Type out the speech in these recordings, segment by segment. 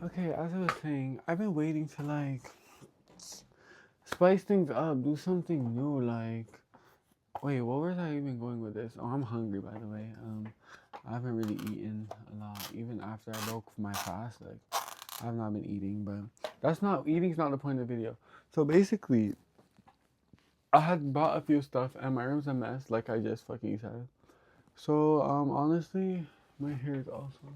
Okay, as I was saying, I've been waiting to like spice things up, do something new. Like, wait, what was I even going with this? Oh, I'm hungry, by the way. I haven't really eaten a lot, even after I broke my fast. Like, I have not been eating, but that's not eating's not the point of the video. So basically, I had bought a few stuff, and my room's a mess, like I just fucking said. So honestly, my hair is also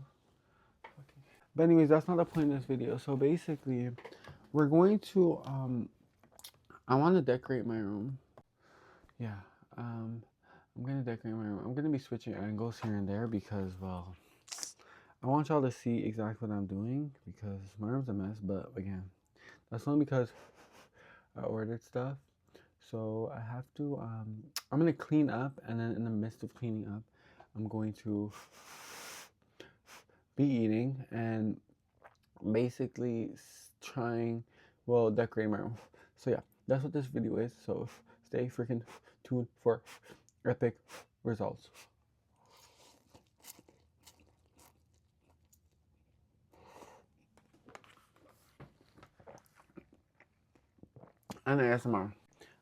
fucking. But anyways, that's not the point of this video. So basically, we're going to I want to decorate my room. Yeah. I'm gonna decorate my room. I'm gonna be switching angles here and there because, well, I want y'all to see exactly what I'm doing because my room's a mess. But again, that's only because I ordered stuff. So I have to. I'm gonna clean up, and then in the midst of cleaning up, I'm going to be eating and basically trying, well, decorating my room. So yeah, that's what this video is. So stay freaking tuned for epic results. And ASMR.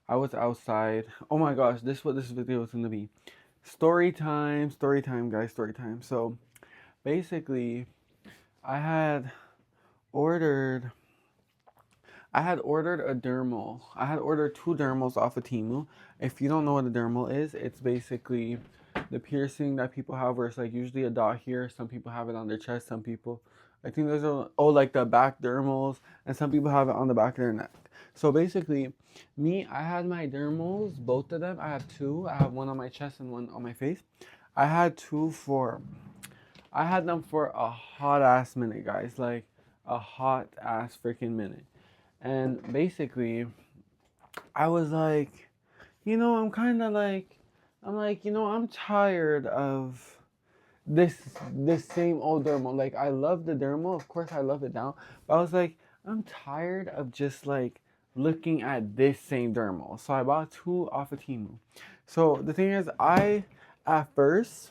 I was outside. Oh my gosh, this is what this video is gonna be. Story time, guys, story time. So basically, I had ordered a dermal. I had ordered 2 dermals off of Temu. If you don't know what a dermal is, it's basically the piercing that people have where it's like usually a dot here. Some people have it on their chest. Some people, I think there's like the back dermals, and some people have it on the back of their neck. So basically, me, I had my dermals, both of them. I have 2. I have one on my chest and one on my face. I had them for a hot ass minute, guys. Like a hot ass freaking minute. And basically, I was like, I'm kind of like, I'm tired of this same old dermal. Like, I love the dermal, of course, I love it now. But I was like, I'm tired of just like looking at this same dermal. So I bought 2 off of Temu. So the thing is, I at first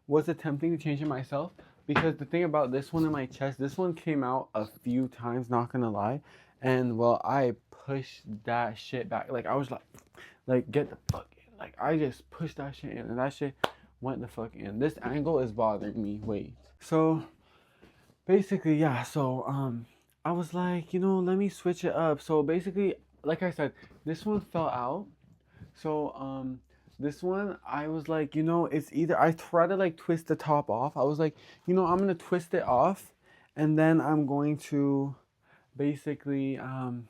was attempting to change it myself because the thing about this one in my chest, this one came out a few times, not gonna lie. And well, I pushed that shit back. Like I was like get the fuck in. Like I just pushed that shit in, and that shit went the fuck in. This angle is bothering me. Wait. So basically, yeah. So I was like, let me switch it up. So basically, like I said, this one fell out. So this one I was like, it's either I try to like twist the top off. I was like, I'm gonna twist it off, and then I'm going to basically I'm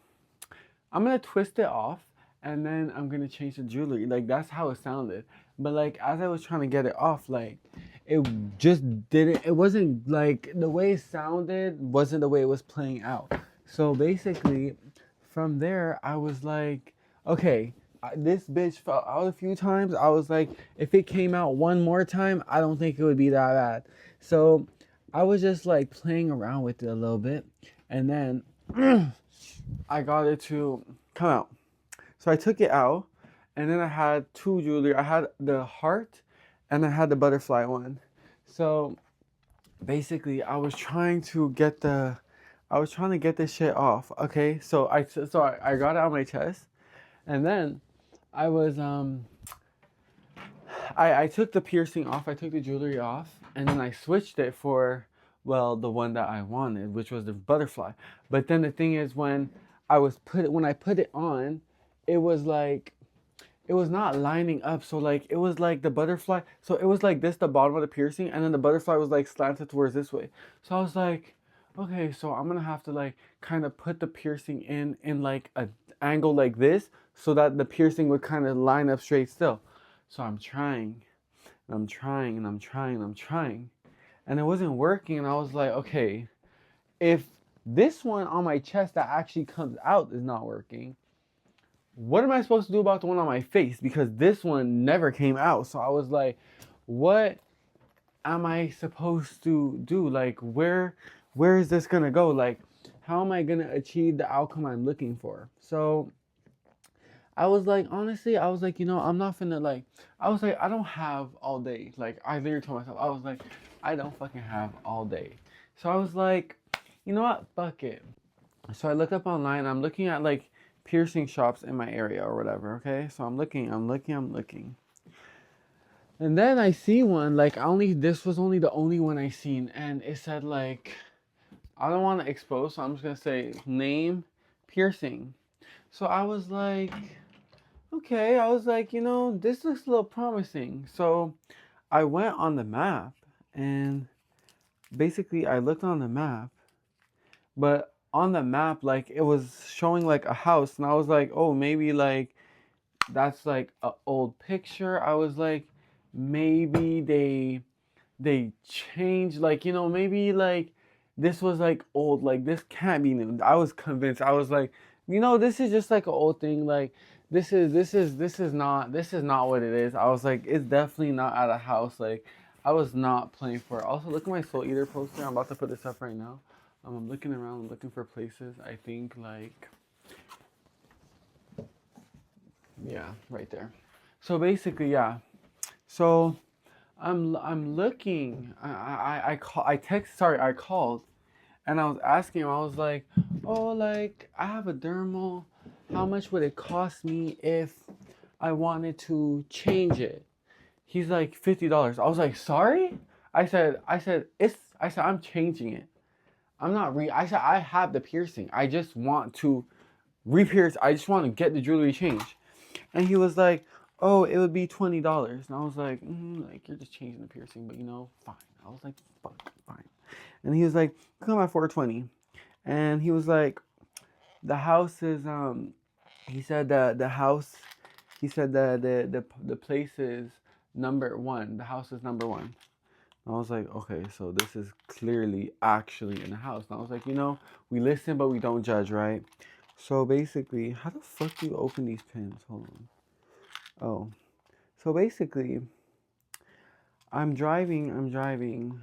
gonna twist it off and then I'm gonna change the jewelry. Like that's how it sounded. But like as I was trying to get it off, like it just didn't, it wasn't like the way it sounded wasn't the way it was playing out. So basically from there I was like, okay, this bitch fell out a few times. I was like, if it came out one more time, I don't think it would be that bad. So I was just like playing around with it a little bit, and then I got it to come out. So I took it out, and then I had 2 jewelry. I had the heart, and I had the butterfly one. So basically, I was trying to get this shit off. Okay, so I got it on my chest, and then I was I took the piercing off. I took the jewelry off, and then I switched it for, well, the one that I wanted, which was the butterfly. But then the thing is, when I put it on, it was like it was not lining up. So like it was like the butterfly. So it was like this, the bottom of the piercing, and then the butterfly was like slanted towards this way. So I was like, okay, so I'm gonna have to like kind of put the piercing in like a angle like this, so that the piercing would kind of line up straight still. So I'm trying, and I'm trying, and I'm trying, and I'm trying, and it wasn't working. And I was like, okay, if this one on my chest that actually comes out is not working, what am I supposed to do about the one on my face? Because this one never came out. So I was like, what am I supposed to do? Like, where is this gonna go? Like, how am I gonna achieve the outcome I'm looking for? So I was like, honestly, I was like, I'm not finna like, I was like, I don't have all day. Like, I literally told myself, I was like, I don't fucking have all day. So I was like, you know what? Fuck it. So I looked up online. I'm looking at like piercing shops in my area or whatever. Okay, so I'm looking. And then I see one, like this was only the only one I seen, and it said like, I don't want to expose, so I'm just gonna say name piercing. So I was like, okay, I was like, this looks a little promising. So I went on the map, and basically I looked on the map, but on the map, like it was showing like a house, and I was like, oh, maybe like that's like a old picture. I was like, maybe they changed, like, maybe like this was like old, like this can't be new. I was convinced. I was like, this is just like an old thing. Like this is not what it is. I was like, it's definitely not at a house. Like I was not playing for it. Also, look at my Soul Eater poster. I'm about to put this up right now. I'm looking around, I'm looking for places. I think like, yeah, right there. So basically, yeah. So I'm looking. I called, and I was asking him. I was like, oh, like I have a dermal. How much would it cost me if I wanted to change it? He's like $50. I was like, sorry. I said I'm changing it. I said I have the piercing. I just want to re-pierce. I just want to get the jewelry changed. And he was like, oh, it would be $20. And I was like, like you're just changing the piercing, but fine. I was like, fuck, fine. And he was like, come at 420. And he was like, the house is he said that the house he said that the place is number one. The house is number one. And I was like, okay, so this is clearly actually in the house. And I was like, we listen but we don't judge, right? So basically, how the fuck do you open these pins? Hold on. Oh. So basically, I'm driving.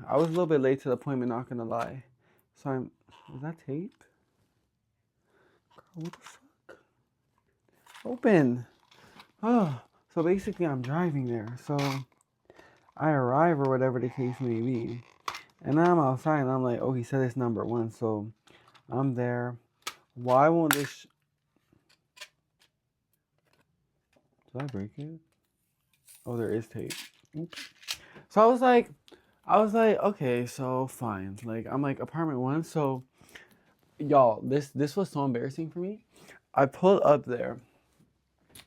I was a little bit late to the appointment, not gonna lie. So is that tape? What the fuck? Open. Oh. So basically, I'm driving there. So I arrive or whatever the case may be. And I'm outside and I'm like, oh, he said it's number one. So I'm there. Why won't this... Did I break it? Oh, there is tape. Oops. So I was like, okay, so fine. Like, I'm like, apartment one. So, y'all, this was so embarrassing for me. I pull up there.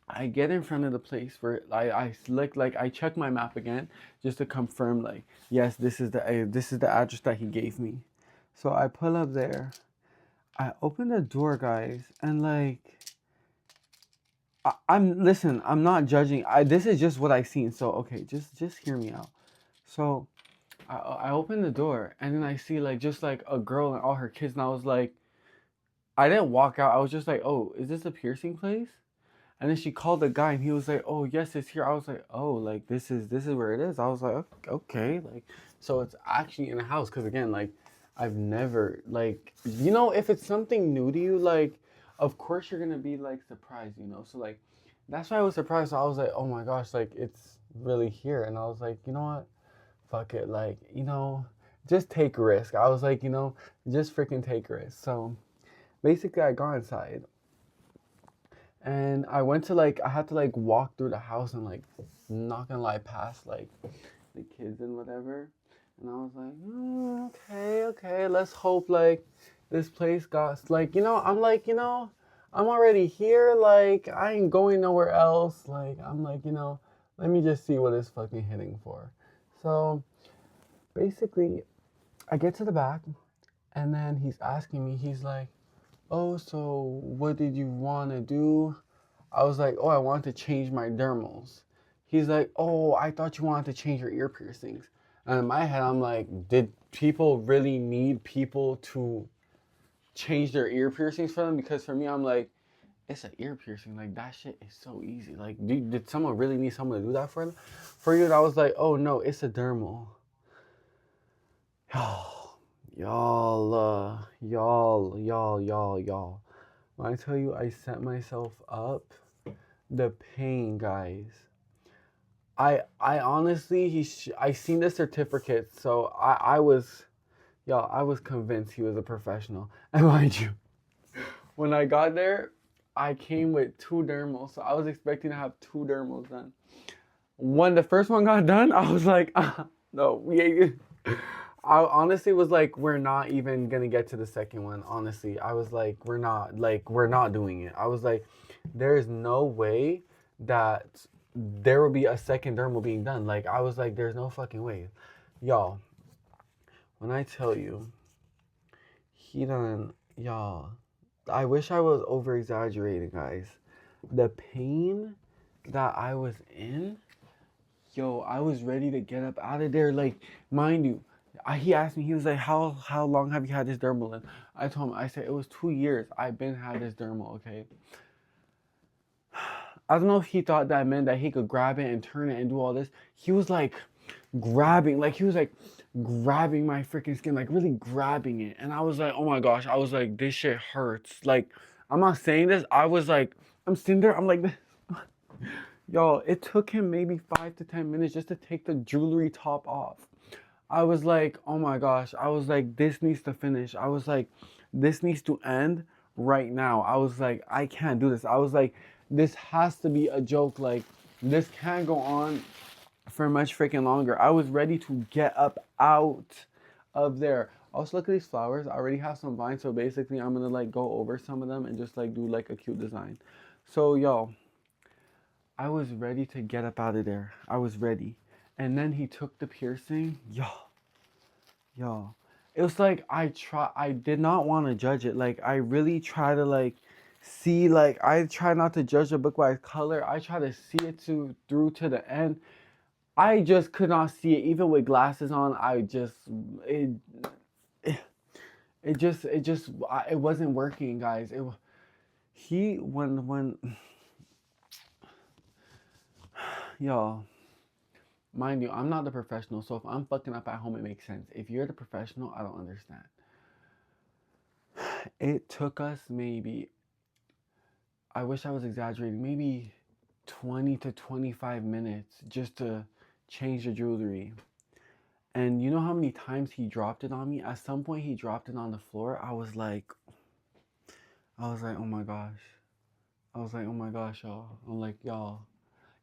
I get in front of the place where I look, like I check my map again just to confirm, like, yes, this is the address that he gave me. So I pull up there. I open the door, guys, and like, listen, I'm not judging. This is just what I seen. So okay, just hear me out. So I open the door and then I see like just like a girl and all her kids, and I was like, I didn't walk out. I was just like, oh, is this a piercing place? And then she called the guy and he was like, oh yes, it's here. I was like, oh, like this is where it is. I was like, okay, like so it's actually in a house. Because again, like I've never, like, if it's something new to you, like of course you're gonna be like surprised, so like that's why I was surprised. So I was like, oh my gosh, like it's really here. And I was like, you know what, fuck it, like, just take a risk. I was like, just freaking take a risk. So basically I got inside and I went to like, I had to like walk through the house and like, not gonna lie, past like the kids and whatever. And I was like, okay, let's hope like this place got, like, I'm like, I'm already here, like, I ain't going nowhere else. Like, I'm like, let me just see what it's fucking hitting for. So basically, I get to the back and then he's asking me, he's like, oh, so what did you want to do? I was like, oh, I want to change my dermals. He's like, oh, I thought you wanted to change your ear piercings. And in my head, I'm like, did people really need people to change their ear piercings for them? Because for me, I'm like, it's an ear piercing. Like, that shit is so easy. Like, did someone really need someone to do that for them? For you, I was like, oh, no, it's a dermal. Y'all. When I tell you I set myself up, the pain, guys. I honestly, I seen the certificate, so I was Y'all, I was convinced he was a professional. And mind you, when I got there, I came with 2 dermals. So I was expecting to have 2 dermals done. When the first one got done, I was like, no, we ain't. I honestly was like, we're not even gonna get to the second one. Honestly, I was like, we're not doing it. I was like, there is no way that there will be a second dermal being done. Like, I was like, there's no fucking way. Y'all, when I tell you, he done, y'all, I wish I was over exaggerating, guys. The pain that I was in, yo, I was ready to get up out of there. Like, mind you, he asked me, he was like, how long have you had this dermal? And I told him, I said, it was 2 years. I've been had this dermal, okay? I don't know if he thought that meant that he could grab it and turn it and do all this. He was like grabbing, like he was like grabbing my freaking skin, like really grabbing it. And I was like, oh my gosh, I was like, this shit hurts. Like, I'm not saying this. I was like, I'm sitting there, I'm like, yo, it took him maybe 5 to 10 minutes just to take the jewelry top off. I was like, oh my gosh. I was like, this needs to finish. I was like, this needs to end right now. I was like, I can't do this. I was like, this has to be a joke. Like, this can't go on for much freaking longer. I was ready to get up out of there. Also, look at these flowers. I already have some vines. So basically, I'm going to like go over some of them and just like do like a cute design. So, yo, I was ready to get up out of there. I was ready. And then he took the piercing. Yo. It was like I did not want to judge it. Like I really try to like see, like I try not to judge a book by its color. I try to see it through to the end. I just could not see it even with glasses on. It it, it wasn't working, guys. He when y'all, mind you, I'm not the professional, so if I'm fucking up at home, it makes sense. If you're the professional, I don't understand. It took us maybe, I wish I was exaggerating, maybe 20 to 25 minutes just to change the jewelry. And you know how many times he dropped it on me? At some point, he dropped it on the floor. Oh my gosh. I was like, oh my gosh, y'all. I'm like, y'all,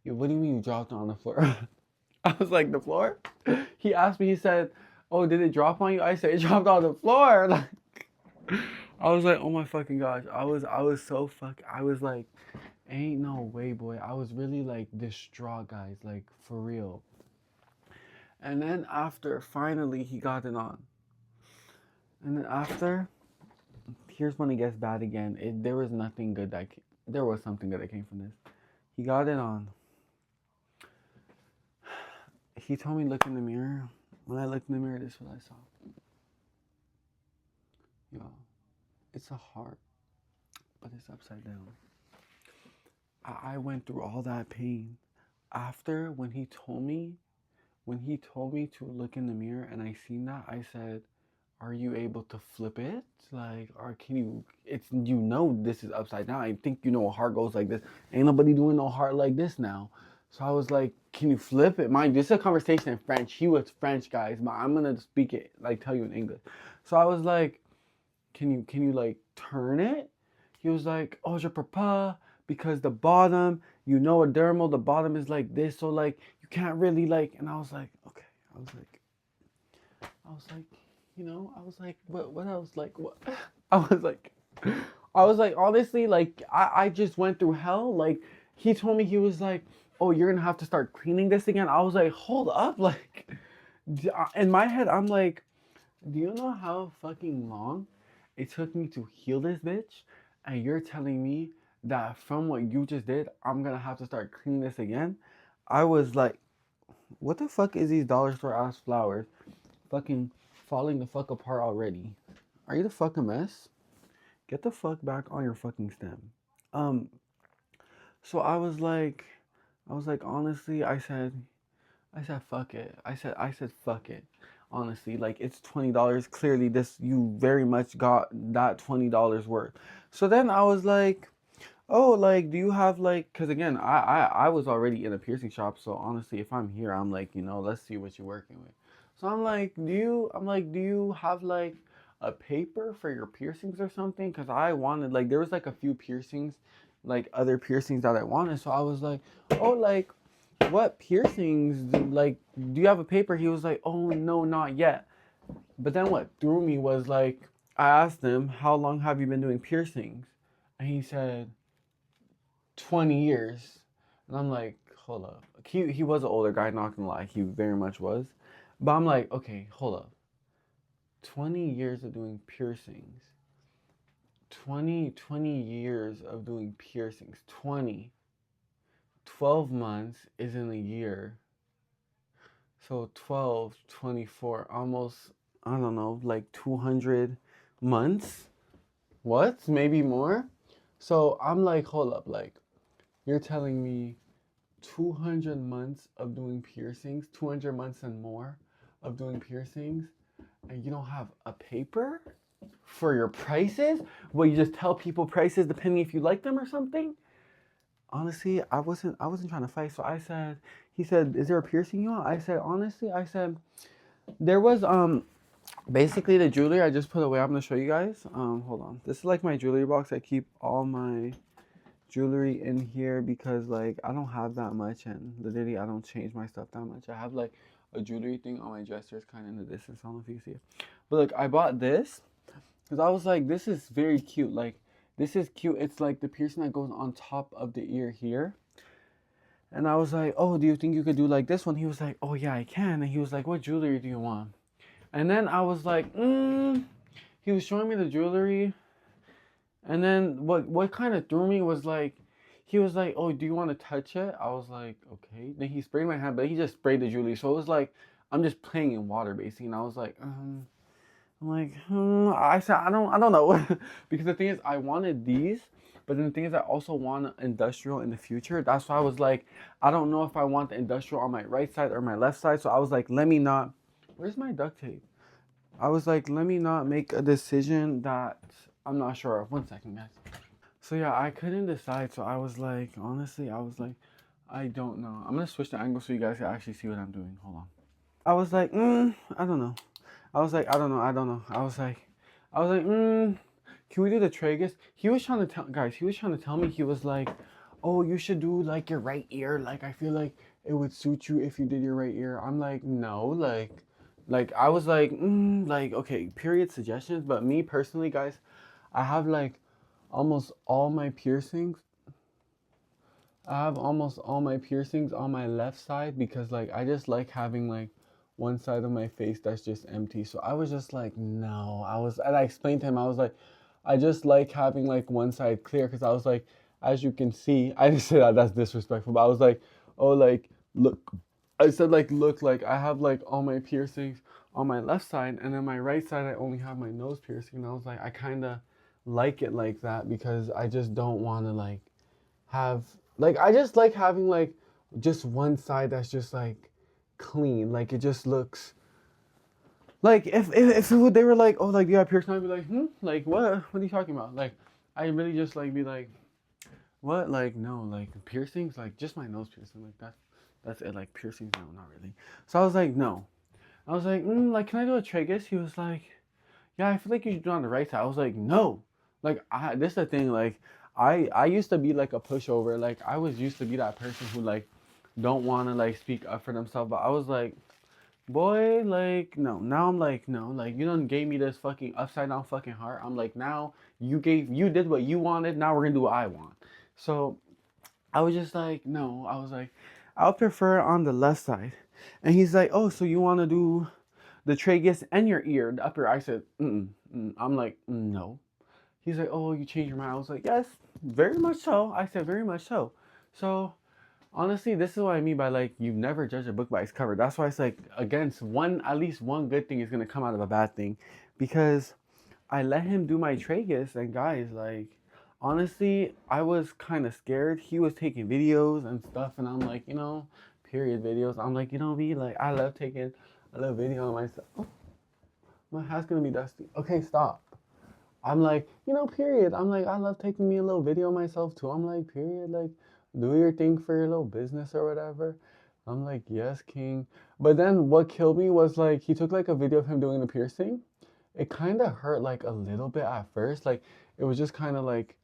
what do you mean you dropped it on the floor? I was like, the floor? He asked me, he said, oh, did it drop on you? I said, it dropped on the floor. Like, I was like, oh my fucking gosh. I was so I was like, ain't no way, boy. I was really like distraught, guys, like for real. And then after, finally, he got it on. And then after, here's when it gets bad again. There was nothing good there was something good that came from this. He got it on. He told me look in the mirror. When I looked in the mirror, this is what I saw. Yo, it's a heart, but it's upside down. I went through all that pain. After, when he told me to look in the mirror and I seen that, I said, are you able to flip it? Like, or can you, this is upside down. I think a heart goes like this. Ain't nobody doing no heart like this now. So I was like, can you flip it? Mind you, this is a conversation in French. He was French, guys, but I'm gonna speak it, like tell you in English. So I was like, can you like turn it? He was like, oh, je peux pas, because the bottom, a dermal, the bottom is like this, so like you can't really like. And I was like, okay. I was like, what else? Like, what? I was like, honestly, like, I just went through hell. Like, he told me, he was like, oh, you're gonna have to start cleaning this again. I was like, hold up. Like, in my head, I'm like, do you know how fucking long it took me to heal this bitch? And you're telling me that from what you just did, I'm gonna have to start cleaning this again? I was like, what the fuck is these dollar store ass flowers fucking falling the fuck apart already? Are you the fucking mess? Get the fuck back on your fucking stem. So I was like, honestly, I said, fuck it. I said, fuck it. Honestly, like, it's $20. Clearly, you very much got that $20 worth. So then I was like, oh, like, do you have, like, because again, I was already in a piercing shop. So honestly, if I'm here, I'm like, let's see what you're working with. So do you have like a paper for your piercings or something? Cause I wanted like there was like a few piercings, like other piercings that I wanted. So I was like, oh, like what piercings? Like, do you have a paper? He was like, oh no, not yet. But then what threw me was like, I asked him, how long have you been doing piercings? And he said, 20 years. And I'm like, hold up. He was an older guy, not gonna lie. He very much was. But I'm like, okay, hold up. 20 years of doing piercings. 20 years of doing piercings. 20. 12 months isn't a year. So 12, 24, almost, I don't know, like 200 months? What? Maybe more? So I'm like, hold up, like, you're telling me 200 months of doing piercings, 200 months and more of doing piercings, and you don't have a paper for your prices? Well, you just tell people prices depending if you like them or something? Honestly, I wasn't trying to fight. So I said, he said, is there a piercing you want? I said, honestly, I said, there was basically the jewelry I just put away. I'm gonna show you guys. Hold on. This is like my jewelry box. I keep all my jewelry in here because like I don't have that much, and literally I don't change my stuff that much. I have like a jewelry thing on my dresser. It's kind of in the distance. I don't know if you can see it, but like I bought this because I was like, this is very cute. Like this is cute. It's like the piercing that goes on top of the ear here. And I was like, oh, do you think you could do like this one? He was like, oh yeah, I can. And he was like, what jewelry do you want? And then I was like, he was showing me the jewelry. And then what kind of threw me was like, he was like, oh, do you want to touch it? I was like, okay. Then he sprayed my hand, but he just sprayed the jewelry. So it was like, I'm just playing in water basically. And I was like, I'm like, I said, I don't know. Because the thing is, I wanted these, but then the thing is, I also want industrial in the future. That's why I was like, I don't know if I want the industrial on my right side or my left side. So I was like, let me not, where's my duct tape? I was like, let me not make a decision that I'm not sure of. 1 second, guys. So yeah, I couldn't decide. So I was like, honestly, I was like, I don't know. I'm gonna switch the angle so you guys can actually see what I'm doing. Hold on. I was like, I don't know. I was like, I don't know. I was like, can we do the tragus? He was trying to tell, guys, he was trying to tell me, he was like, oh, you should do like your right ear. Like, I feel like it would suit you if you did your right ear. I'm like, no, I was like, okay, period suggestions. But me personally, guys, I have like almost all my piercings. I have almost all my piercings on my left side because like I just like having like one side of my face that's just empty. So I was just like, no. And I explained to him, I was like, I just like having like one side clear because I was like, as you can see, I didn't say that, that's disrespectful, but I was like, oh, like, look. I said, like, look, like, I have like all my piercings on my left side, and then my right side, I only have my nose piercing. And I was like, I kind of like it like that because I just don't want to like have like I just like having like just one side that's just like clean. Like it just looks like if they were like, oh, like yeah, piercing, I'd be like, like what are you talking about? Like I really just like be like, what? Like no, like piercings, like just my nose piercing, like that's it. Like piercings, no, not really. So I was like, no. I was like, can I do a tragus? He was like, yeah, I feel like you should do it on the right side. I was like, no. Like this is the thing, like I used to be like a pushover. Like I was used to be that person who like don't wanna like speak up for themselves. But I was like, boy, like no. Now I'm like, no, like you done gave me this fucking upside down fucking heart. I'm like, now you did what you wanted, now we're gonna do what I want. So I was just like, no. I was like, I would prefer on the left side. And he's like, oh, so you wanna do the tragus and your ear, the upper. I said, I'm like, no. He's like, oh, you changed your mind. I was like, yes, very much so. I said, very much so. So honestly, this is what I mean by like, you never judge a book by its cover. That's why it's like, against one, at least one good thing is gonna come out of a bad thing, because I let him do my tragus, and guys, like, honestly, I was kind of scared. He was taking videos and stuff, and I'm like, period videos. I'm like, me, like, I love taking a little video of myself. Oh, my hat's gonna be dusty. Okay, stop. I'm like, period. I'm like, I love taking me a little video of myself too. I'm like, period, like, do your thing for your little business or whatever. I'm like, yes, king. But then what killed me was like he took like a video of him doing the piercing. It kind of hurt like a little bit at first. Like it was just kind of like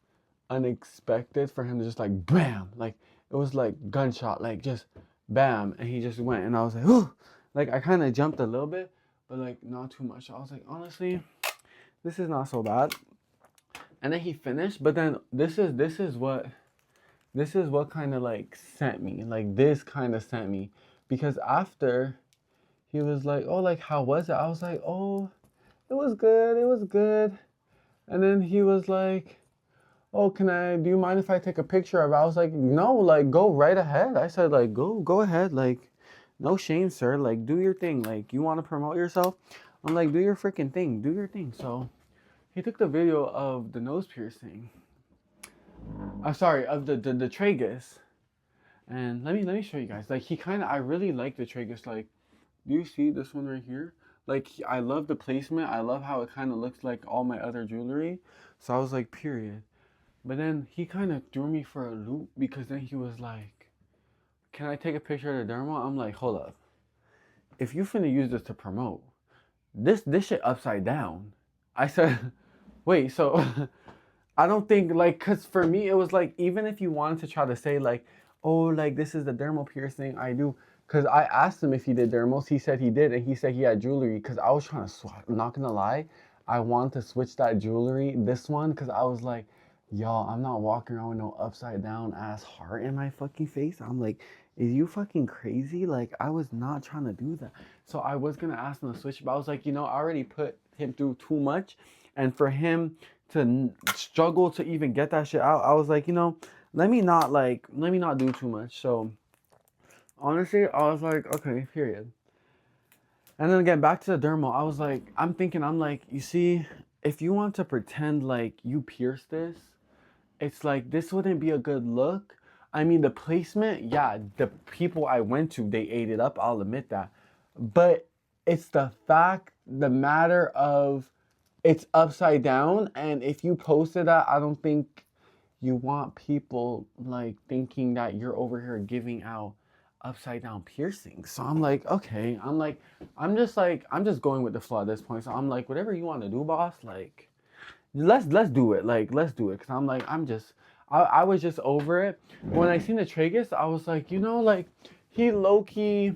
unexpected for him to just like bam, like it was like gunshot, like just bam, and he just went, and I was like, oh, like I kind of jumped a little bit, but like not too much. I was like, honestly, this is not so bad. And then he finished, but then this is what kind of like sent me, like this kind of sent me, because after he was like, oh, like how was it? I was like, oh, it was good. And then he was like, oh, do you mind if I take a picture of it? I was like, no, like, go right ahead. I said, like, go ahead. Like, no shame, sir. Like, do your thing. Like, you want to promote yourself? I'm like, do your freaking thing. Do your thing. So he took the video of the nose piercing. I'm sorry, of the tragus. And let me show you guys. Like, I really like the tragus. Like, do you see this one right here? Like, I love the placement. I love how it kind of looks like all my other jewelry. So I was like, period. But then he kind of threw me for a loop because then he was like, can I take a picture of the dermal? I'm like, hold up. If you finna use this to promote, this shit upside down. I said, wait, so I don't think like, cause for me it was like, even if you wanted to try to say like, oh, like this is the dermal piercing I do. Cause I asked him if he did dermals, he said he did, and he said he had jewelry. Cause I was trying to swap. I'm not gonna lie, I wanted to switch that jewelry, this one, cause I was like, y'all, I'm not walking around with no upside down ass heart in my fucking face. I'm like, is you fucking crazy? Like, I was not trying to do that. So I was gonna ask him to switch, but I was like, I already put him through too much, and for him to struggle to even get that shit out, I was like, let me not do too much. So honestly, I was like, okay, period. And then again, back to the dermal, I was like, I'm like, you see, if you want to pretend like you pierced this, it's like this wouldn't be a good look. I mean, the placement, yeah, the people I went to, they ate it up. I'll admit that. But it's the matter of it's upside down. And if you posted that, I don't think you want people like thinking that you're over here giving out upside down piercings. So I'm like, okay. I'm just going with the flow at this point. So I'm like, whatever you want to do, boss, like let's do it. Like, let's do it. Cause I'm like, I was just over it. When I seen the tragus, I was like, like he low key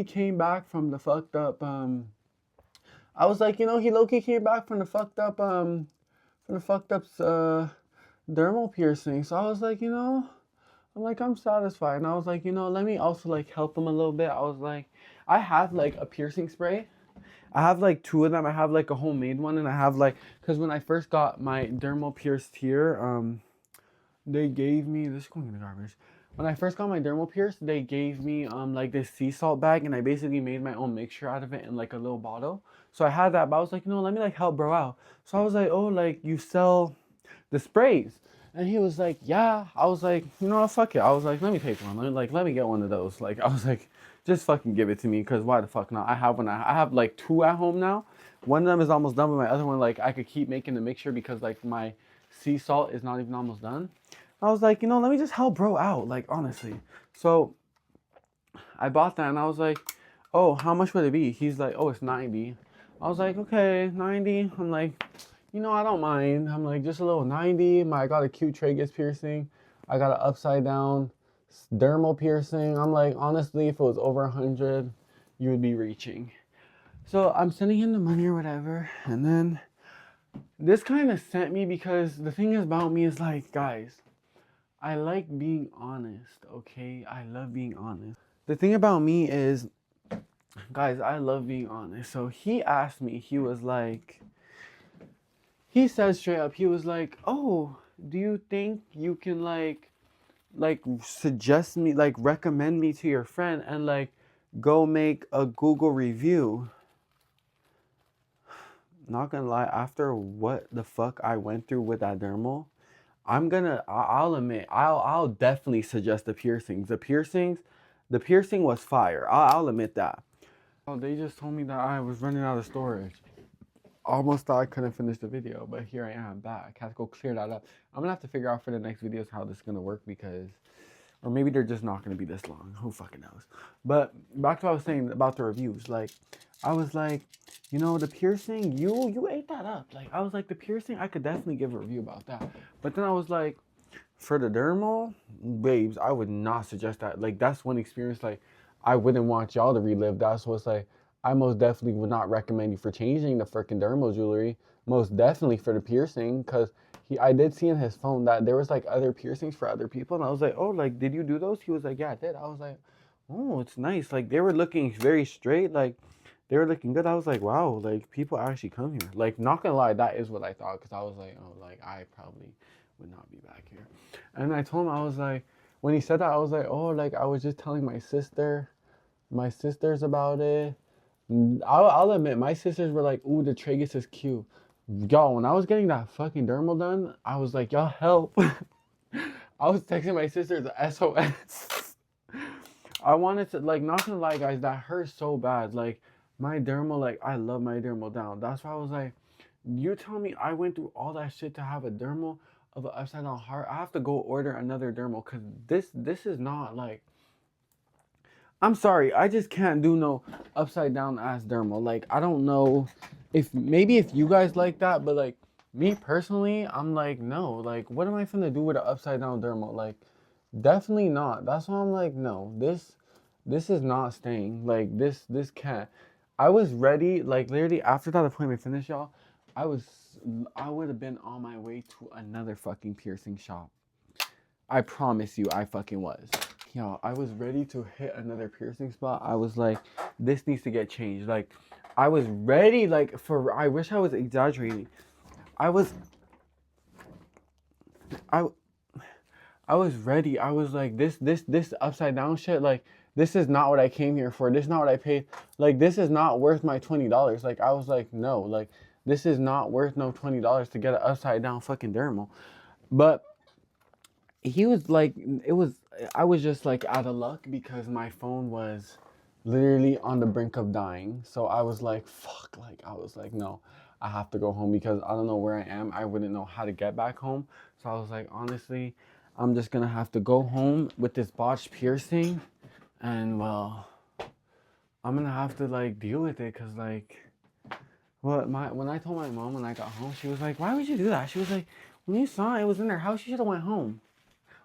came back from the fucked up I was like, he low key came back from the fucked up dermal piercing. So I was like, I'm satisfied. And I was like, let me also like help him a little bit. I was like, I have like a piercing spray. I have like two of them. I have like a homemade one, and I have like, because when I first got my dermal pierced here, they gave me this is going in the garbage. When I first got my dermal pierced, they gave me like this sea salt bag, and I basically made my own mixture out of it in like a little bottle. So I had that, but I was like, let me like help bro out. So I was like, oh, like you sell the sprays? And he was like, yeah. I was like, fuck it. I was like, let me take one. Let me get one of those. Like, I was like, just fucking give it to me, because why the fuck not? I have one. I have like two at home now. One of them is almost done, but my other one, like, I could keep making the mixture because like my sea salt is not even almost done. I was like, let me just help bro out, like, honestly. So I bought that, and I was like, oh, how much would it be? He's like, oh, it's 90. I was like, okay, 90. I'm like, I don't mind. I'm like, just a little 90. I got a cute tragus piercing. I got an upside down dermal piercing. I'm like, honestly, if it was over 100, you would be reaching. So I'm sending him the money or whatever. And then this kind of sent me, because the thing about me is like, guys, I like being honest, okay? I love being honest. The thing about me is, guys, I love being honest. So he asked me, he said straight up, he was like, oh, do you think you can like suggest me, like recommend me to your friend and like go make a Google review? Not gonna lie, after what the fuck I went through with that dermal, I'll admit, I'll definitely suggest the piercings. The piercing was fire. I'll admit that. Oh, they just told me that I was running out of storage. Almost thought I couldn't finish the video, but here I am back. Had to go clear that up. I'm gonna have to figure out for the next videos how this is gonna work, because Or maybe they're just not going to be this long. Who fucking knows? But back to what I was saying about the reviews. Like, I was like, you know, the piercing, you ate that up. Like, I was like, the piercing, I could definitely give a review about that. But then I was like, for the dermal, babes, I would not suggest that. Like, that's one experience, like, I wouldn't want y'all to relive. That's what's like, I most definitely would not recommend you for changing the freaking dermal jewelry. Most definitely for the piercing, because I did see in his phone that there was like other piercings for other people, and I was like, oh, like, did you do those? He was like, yeah, I did. I was like, oh, it's nice. Like, they were looking very straight, like, they were looking good. I was like, wow, like, people actually come here. Like, not gonna lie, that is what I thought, because I was like, oh, like, I probably would not be back here. And I told him, I was like, when he said that, I was like, oh, like, I was just telling my sisters about it. I'll admit, my sisters were like, ooh, the tragus is cute. Y'all, when I was getting that fucking dermal done, I was like, y'all help. I was texting my sisters SOS. I wanted to, like, not gonna lie, guys, that hurt so bad. Like, my dermal, like, I love my dermal down. That's why I was like, you tell me I went through all that shit to have a dermal of an upside down heart. I have to go order another dermal, because this is not like, I'm sorry, I just can't do no upside down ass dermal. Like, I don't know if maybe if you guys like that, but like me personally, I'm like, no, like, what am I finna do with an upside down dermal? Like, definitely not. That's why I'm like, no, this is not staying. Like, this can't. I was ready, like, literally after that appointment finished, y'all. I would have been on my way to another fucking piercing shop. I promise you, I fucking was. Yo, I was ready to hit another piercing spot. I was like, this needs to get changed. Like, I was ready, like, I wish I was exaggerating. I was ready. I was like, this upside down shit, like, this is not what I came here for. This is not what I paid. Like, this is not worth my $20. Like, I was like, no, like, this is not worth no $20 to get an upside down fucking dermal. But he was like, I was just like out of luck because my phone was literally on the brink of dying. So I was like, fuck, like, I was like, no, I have to go home because I don't know where I am. I wouldn't know how to get back home. So I was like, honestly, I'm just gonna have to go home with this botched piercing, and well, I'm gonna have to like deal with it, cause like, when I told my mom when I got home, she was like, why would you do that? She was like, when you saw it was in their house, you should have went home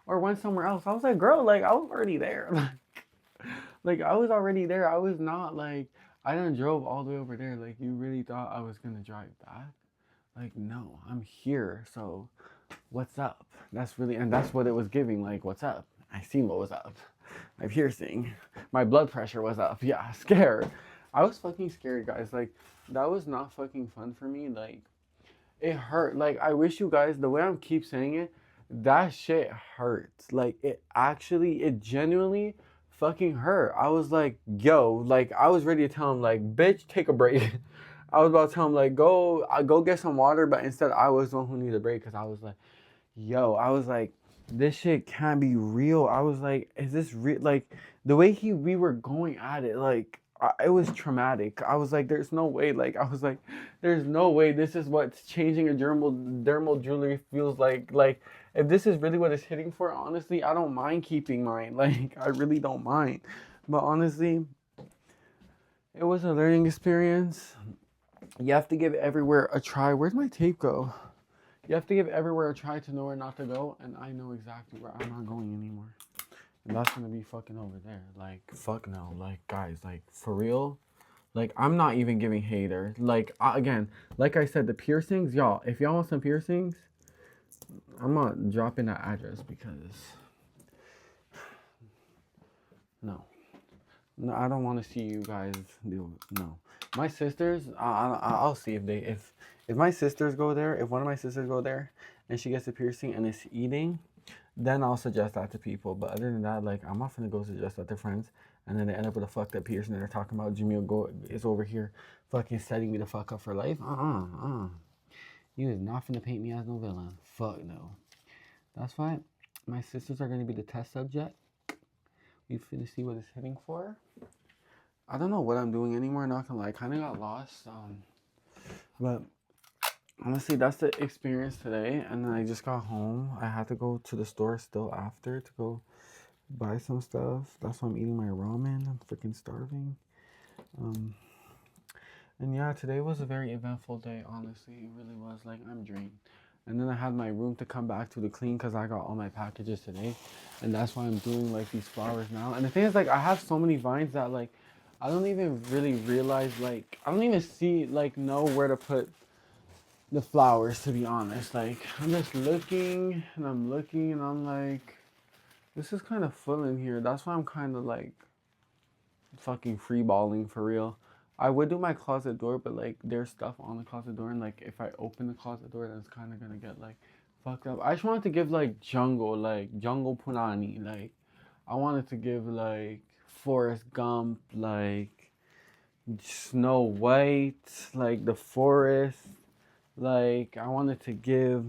or went somewhere else. I was like, girl, like, I was already there. Like, I was already there. I was not like, I done drove all the way over there. Like, you really thought I was gonna drive back? Like, no, I'm here. So, what's up? And that's what it was giving. Like, what's up? I seen what was up. My piercing. My blood pressure was up. Yeah, scared. I was fucking scared, guys. Like, that was not fucking fun for me. Like, it hurt. Like, I wish you guys, the way I keep saying it, that shit hurts. Like, it genuinely fucking hurt. I was like, yo, like, I was ready to tell him, like, bitch, take a break. I was about to tell him, like, go get some water, but instead I was the one who needed a break, because I was like, yo, I was like, this shit can't be real. I was like, is this real? Like, the way we were going at it, like, it was traumatic. I was like, there's no way. Like, I was like, there's no way this is what changing a dermal jewelry feels like. Like, if this is really what it's hitting for, honestly, I don't mind keeping mine. Like, I really don't mind. But honestly, it was a learning experience. You have to give everywhere a try. Where'd my tape go? You have to give everywhere a try to know where not to go, and I know exactly where I'm not going anymore. And that's gonna be fucking over there. Like, fuck no. Like, guys, like, for real? Like, I'm not even giving hater. Like, again, like I said, the piercings, y'all, if y'all want some piercings, I'm not dropping that address because, no. No, I don't want to see you guys do it. No. My sisters, I'll see if my sisters go there, if one of my sisters go there and she gets a piercing and it's eating, then I'll suggest that to people. But other than that, like, I'm not gonna go suggest that to friends, and then they end up with a fucked up piercing and they're talking about Jamil is over here fucking setting me the fuck up for life. You is not finna paint me as no villain. Fuck no. That's why my sisters are gonna be the test subject. We finna see what it's hitting for. I don't know what I'm doing anymore, not gonna lie. I kinda got lost. But honestly, that's the experience today. And then I just got home. I had to go to the store still after to go buy some stuff. That's why I'm eating my ramen. I'm freaking starving. Um, and yeah, today was a very eventful day, honestly. It really was. Like, I'm drained. And then I had my room to come back to clean because I got all my packages today. And that's why I'm doing, like, these flowers now. And the thing is, like, I have so many vines that, like, I don't even really realize, like, I don't even see, like, know where to put the flowers, to be honest. Like, I'm just looking, and I'm like, this is kind of full in here. That's why I'm kind of, like, fucking free balling for real. I would do my closet door, but like there's stuff on the closet door, and like if I open the closet door, then it's kind of gonna get like fucked up. I just wanted to give like jungle punani, like I wanted to give like Forrest Gump, like Snow White, like the forest, like I wanted to give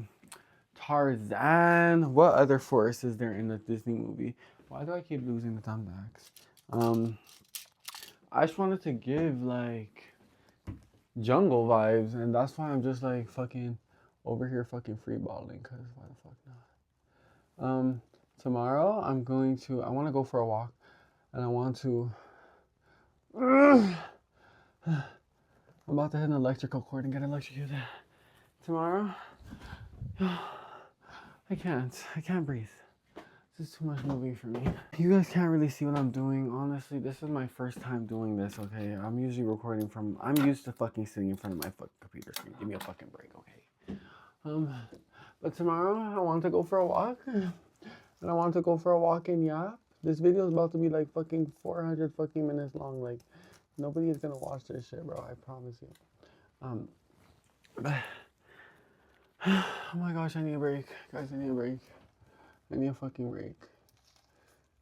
Tarzan. What other forest is there in the Disney movie? Why do I keep losing the thumbtacks? I just wanted to give like jungle vibes, and that's why I'm just like fucking over here fucking free balling. Cause why the fuck not? Tomorrow I want to go for a walk, and I want to. I'm about to hit an electrical cord and get electrocuted. Tomorrow, I can't breathe. This is too much moving for me. You guys can't really see what I'm doing. Honestly, this is my first time doing this, okay? I'm usually I'm used to fucking sitting in front of my fucking computer screen. Give me a fucking break, okay? But tomorrow I want to go for a walk. And I want to go for a walk in Yap. This video is about to be like fucking 400 fucking minutes long. Like, nobody is gonna watch this shit, bro. I promise you. Oh my gosh, I need a break. Guys, I need a break. I need a fucking break.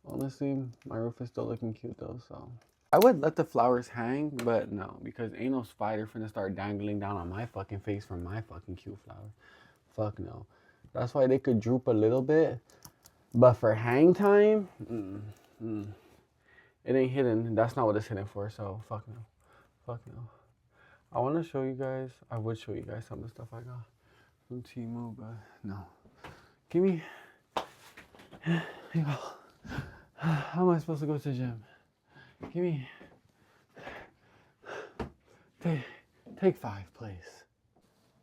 Honestly, my roof is still looking cute though, so. I would let the flowers hang, but no, because ain't no spider finna start dangling down on my fucking face from my fucking cute flowers. Fuck no. That's why they could droop a little bit, but for hang time, it ain't hidden. That's not what it's hidden for, so fuck no. Fuck no. I want to show you guys, I would show you guys some of the stuff I got from Temu, but no. Give me, here you go. How am I supposed to go to the gym? Give me, take 5, please.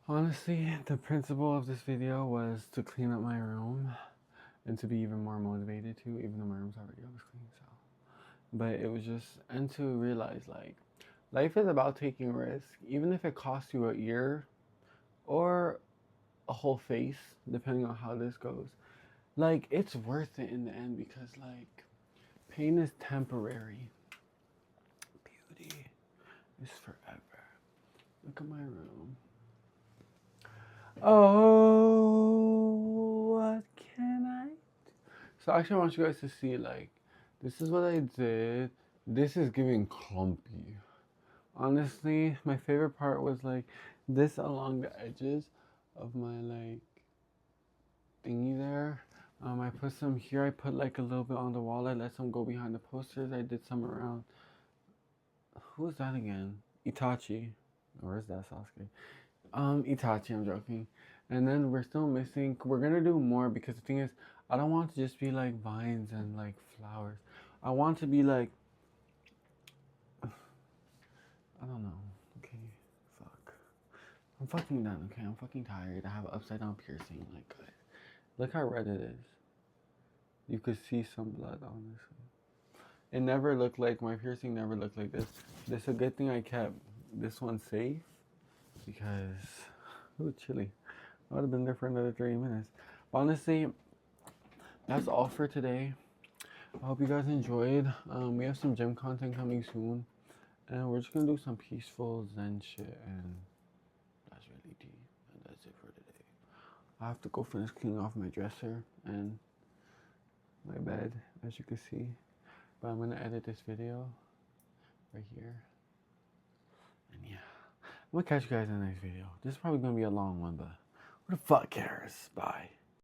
Honestly, the principle of this video was to clean up my room and to be even more motivated to, even though my room's already always clean, so. But it was just, and to realize, like, life is about taking risks, even if it costs you an ear or a whole face, depending on how this goes. Like, it's worth it in the end because, like, pain is temporary. Beauty is forever. Look at my room. Oh, what can I do? So actually I want you guys to see, like, this is what I did. This is giving clumpy. Honestly, my favorite part was, like, this along the edges of my, like, thingy there. I put some here. I put like a little bit on the wall. I let some go behind the posters. I did some around. Who is that again? Itachi. Where is that, Sasuke? Itachi. I'm joking. And then we're still missing. We're gonna do more because the thing is, I don't want to just be like vines and like flowers. I want to be like, I don't know. Okay, fuck. I'm fucking done. Okay, I'm fucking tired. I have an upside down piercing. Like, guys, look how red it is. You could see some blood, honestly. It never looked like, my piercing never looked like this. This is a good thing I kept this one safe because, ooh, chilly. I would have been there for another 30 minutes. But honestly, that's all for today. I hope you guys enjoyed. We have some gym content coming soon. And we're just going to do some peaceful Zen shit. And that's really deep. And that's it for today. I have to go finish cleaning off my dresser and my bed, as you can see. But I'm gonna edit this video right here. And yeah, I'm gonna catch you guys in the next video. This is probably gonna be a long one, but who the fuck cares? Bye.